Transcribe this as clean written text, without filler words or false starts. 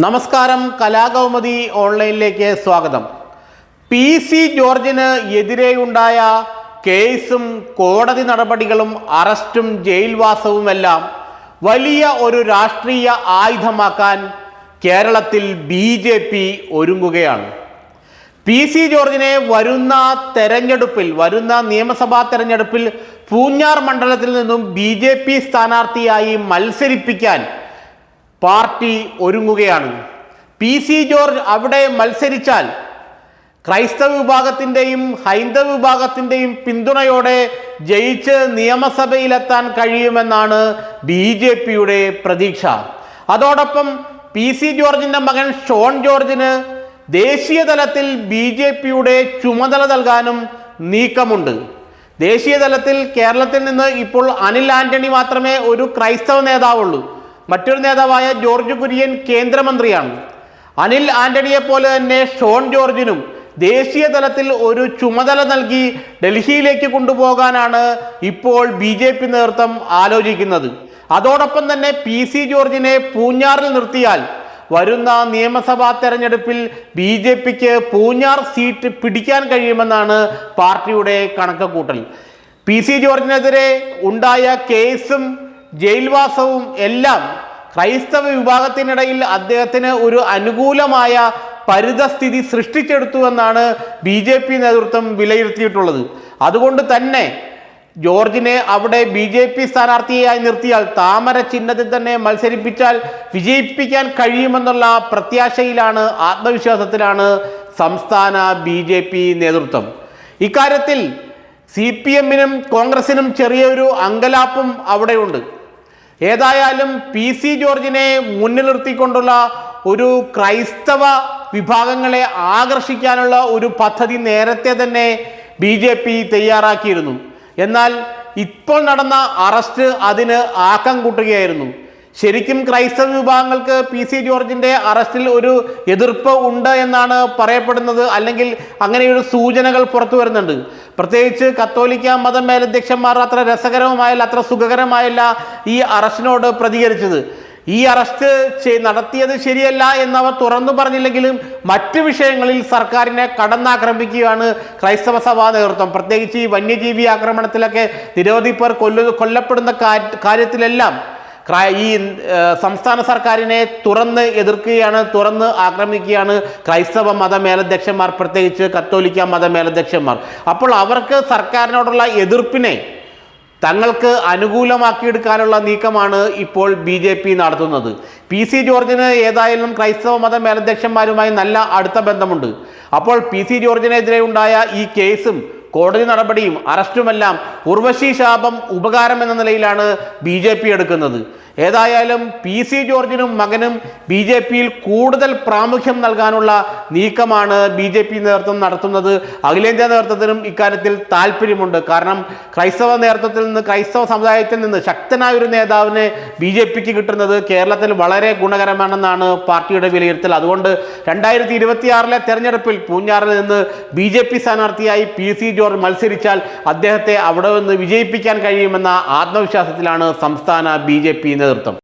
നമസ്കാരം, കലാകൗമുദി ഓൺലൈനിലേക്ക് സ്വാഗതം. പി.സി. ജോർജിന് എതിരെയുണ്ടായ കേസും കോടതി നടപടികളും അറസ്റ്റും ജയിൽവാസവുമെല്ലാം വലിയ ഒരു രാഷ്ട്രീയ ആയുധമാക്കാൻ കേരളത്തിൽ BJP ഒരുങ്ങുകയാണ്. പി.സി. ജോർജിനെ വരുന്ന നിയമസഭാ തെരഞ്ഞെടുപ്പിൽ പൂഞ്ഞാർ മണ്ഡലത്തിൽ നിന്നും BJP സ്ഥാനാർത്ഥിയായി മത്സരിപ്പിക്കാൻ പാർട്ടി ഒരുങ്ങുകയാണ്. പി.സി. ജോർജ് അവിടെ മത്സരിച്ചാൽ ക്രൈസ്തവ വിഭാഗത്തിൻ്റെയും ഹൈന്ദവ വിഭാഗത്തിൻ്റെയും പിന്തുണയോടെ ജയിച്ച് നിയമസഭയിലെത്താൻ കഴിയുമെന്നാണ് BJPയുടെ പ്രതീക്ഷ. അതോടൊപ്പം പി.സി. ജോർജിൻ്റെ മകൻ ഷോൺ ജോർജിന് ദേശീയ തലത്തിൽ BJPയുടെ ചുമതല നൽകാനും നീക്കമുണ്ട്. ദേശീയ തലത്തിൽ കേരളത്തിൽ നിന്ന് ഇപ്പോൾ അനിൽ ആന്റണി മാത്രമേ ഒരു ക്രൈസ്തവ നേതാവുള്ളൂ. മറ്റൊരു നേതാവായ ജോർജ് കുര്യൻ കേന്ദ്രമന്ത്രിയാണ്. അനിൽ ആന്റണിയെ പോലെ തന്നെ ഷോൺ ജോർജിനും ദേശീയ തലത്തിൽ ഒരു ചുമതല നൽകി ഡൽഹിയിലേക്ക് കൊണ്ടുപോകാനാണ് ഇപ്പോൾ BJP നേതൃത്വം ആലോചിക്കുന്നത്. അതോടൊപ്പം തന്നെ പി.സി. ജോർജിനെ പൂഞ്ഞാറിൽ നിർത്തിയാൽ വരുന്ന നിയമസഭാ തെരഞ്ഞെടുപ്പിൽ BJPക്ക് പൂഞ്ഞാർ സീറ്റ് പിടിക്കാൻ കഴിയുമെന്നാണ് പാർട്ടിയുടെ കണക്കുകൂട്ടൽ. പി.സി. ജോർജിനെതിരെ ഉണ്ടായ കേസും ജയിൽവാസവും എല്ലാം ക്രൈസ്തവ വിഭാഗത്തിനിടയിൽ അദ്ദേഹത്തിന് ഒരു അനുകൂലമായ പരിതസ്ഥിതി സൃഷ്ടിച്ചെടുത്തുവെന്നാണ് BJP നേതൃത്വം വിലയിരുത്തിയിട്ടുള്ളത്. അതുകൊണ്ട് തന്നെ ജോർജിനെ അവിടെ BJP സ്ഥാനാർത്ഥിയായി നിർത്തിയാൽ താമര ചിഹ്നത്തിൽ തന്നെ മത്സരിപ്പിച്ചാൽ വിജയിപ്പിക്കാൻ കഴിയുമെന്നുള്ള പ്രത്യാശയിലാണ്, ആത്മവിശ്വാസത്തിലാണ് സംസ്ഥാന BJP നേതൃത്വം. ഇക്കാര്യത്തിൽ CPM-നും കോൺഗ്രസിനും ചെറിയൊരു അങ്കലാപ്പും അവിടെയുണ്ട്. ഏതായാലും പി.സി. ജോർജിനെ മുന്നിൽ നിർത്തിക്കൊണ്ടുള്ള ഒരു ക്രൈസ്തവ വിഭാഗങ്ങളെ ആകർഷിക്കാനുള്ള ഒരു പദ്ധതി നേരത്തെ തന്നെ BJP തയ്യാറാക്കിയിരുന്നു. എന്നാൽ ഇപ്പോൾ നടന്ന അറസ്റ്റ് അതിന് ആക്കം കൂട്ടുകയായിരുന്നു. ശരിക്കും ക്രൈസ്തവ വിഭാഗങ്ങൾക്ക് പി.സി. ജോർജിൻ്റെ അറസ്റ്റിൽ ഒരു എതിർപ്പ് ഉണ്ട് എന്നാണ് പറയപ്പെടുന്നത്, അല്ലെങ്കിൽ അങ്ങനെയൊരു സൂചനകൾ പുറത്തു വരുന്നുണ്ട്. പ്രത്യേകിച്ച് കത്തോലിക്ക മത മേലധ്യക്ഷന്മാർ അത്ര രസകരവുമായല്ല, അത്ര സുഖകരമായല്ല ഈ അറസ്റ്റിനോട് പ്രതികരിച്ചത്. ഈ അറസ്റ്റ് നടത്തിയത് ശരിയല്ല എന്നവർ തുറന്നു പറഞ്ഞില്ലെങ്കിലും മറ്റു വിഷയങ്ങളിൽ സർക്കാരിനെ കടന്നാക്രമിക്കുകയാണ് ക്രൈസ്തവ സഭാ നേതൃത്വം. പ്രത്യേകിച്ച് ഈ വന്യജീവി ആക്രമണത്തിലൊക്കെ നിരവധി പേർ കൊല്ലപ്പെടുന്ന കാര്യത്തിലെല്ലാം ഈ സംസ്ഥാന സർക്കാരിനെ തുറന്ന് എതിർക്കുകയാണ്, തുറന്ന് ആക്രമിക്കുകയാണ് ക്രൈസ്തവ മത മേലധ്യക്ഷന്മാർ, പ്രത്യേകിച്ച് കത്തോലിക്ക മത മേലധ്യക്ഷന്മാർ. അപ്പോൾ അവർക്ക് സർക്കാരിനോടുള്ള എതിർപ്പിനെ തങ്ങൾക്ക് അനുകൂലമാക്കിയെടുക്കാനുള്ള നീക്കമാണ് ഇപ്പോൾ BJP നടത്തുന്നത്. പി.സി. ജോർജിന് ഏതായാലും ക്രൈസ്തവ മത മേലധ്യക്ഷന്മാരുമായി നല്ല അടുത്ത ബന്ധമുണ്ട്. അപ്പോൾ പി.സി. ജോർജിനെതിരെ ഉണ്ടായ ഈ കേസും കോടതി നടപടിയും അറസ്റ്റുമെല്ലാം ഉർവശി ശാപം ഉപകാരം എന്ന നിലയിലാണ് BJP എടുക്കുന്നത്. ഏതായാലും പി.സി. ജോർജിനും മകനും BJPയിൽ കൂടുതൽ പ്രാമുഖ്യം നൽകാനുള്ള നീക്കമാണ് BJP നേതൃത്വം നടത്തുന്നത്. അഖിലേന്ത്യാ നേതൃത്വത്തിനും ഇക്കാര്യത്തിൽ താല്പര്യമുണ്ട്. കാരണം ക്രൈസ്തവ നേതൃത്വത്തിൽ നിന്ന്, ക്രൈസ്തവ സമുദായത്തിൽ നിന്ന് ശക്തനായ ഒരു നേതാവിനെ BJPക്ക് കിട്ടുന്നത് കേരളത്തിൽ വളരെ ഗുണകരമാണെന്നാണ് പാർട്ടിയുടെ വിലയിരുത്തൽ. അതുകൊണ്ട് 2026 തെരഞ്ഞെടുപ്പിൽ പൂഞ്ഞാറിൽ നിന്ന് BJP സ്ഥാനാർത്ഥിയായി പി.സി. ജോർജ് മത്സരിച്ചാൽ അദ്ദേഹത്തെ അവിടെ നിന്ന് വിജയിപ്പിക്കാൻ കഴിയുമെന്ന ആത്മവിശ്വാസത്തിലാണ് സംസ്ഥാന BJP നേതൃത്വം.